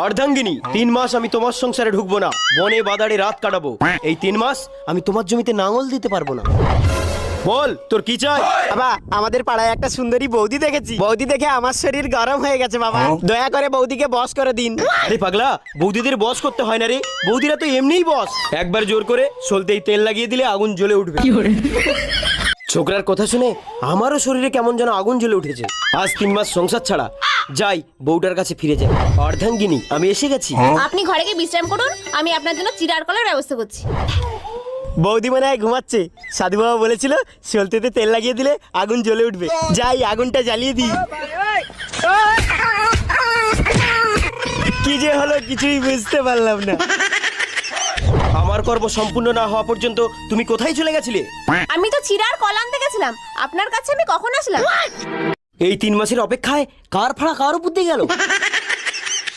অর্ধাঙ্গিনী, 3 মাস আমি তোমার সংসারে ঢুকবো না, বনে বাদারে রাত কাটাবো। এই 3 মাস আমি তোমার জমিতে নাঙল দিতে পারবো না। বল তোর কি চাই? বাবা, আমাদের পাড়ায় একটা সুন্দরী বৌদি দেখেছি। বৌদি দেখে আমার শরীর গরম হয়ে গেছে বাবা, দয়া করে বৌদিকে বস করে দিন। আরে পাগলা, বৌদিদের বস করতে হয় না রে, বৌদিরা তো এমনিই বস। একবার জোর করে সলতেই তেল লাগিয়ে দিলে আগুন জ্বলে উঠবে। ছোকরার কথা শুনে আমারও শরীরে কেমন যেন আগুন জ্বলে উঠেছে। আজ 3 মাস সংসার ছাড়া, যাই বউটার কাছে ফিরে যাই। অর্ধাঙ্গিনী, আমি এসে গেছি। আপনি ঘরে গিয়ে বিশ্রাম করুন, আমি আপনার জন্য চিড়ার কলের ব্যবস্থা করছি। বৌদি মনে হয় ঘুমাচ্ছে। সাধু বাবা বলেছিল সলতেতে তেল লাগিয়ে দিলে আগুন জ্বলে উঠবে। যাই আগুনটা জ্বালিয়ে দিই। কি যে হলো কিছুই বুঝতে পারলাম না। আমার কর্ম সম্পূর্ণ না হওয়া পর্যন্ত তুমি কোথায় চলে গেছিলে? আমি তো চিড়ার কল আনতে গেছিলাম, আপনার কাছে আমি কখন আসলাম? এই 3 মাসের অপেক্ষায় কার ফাড়া কার উপর দিয়ে গেল।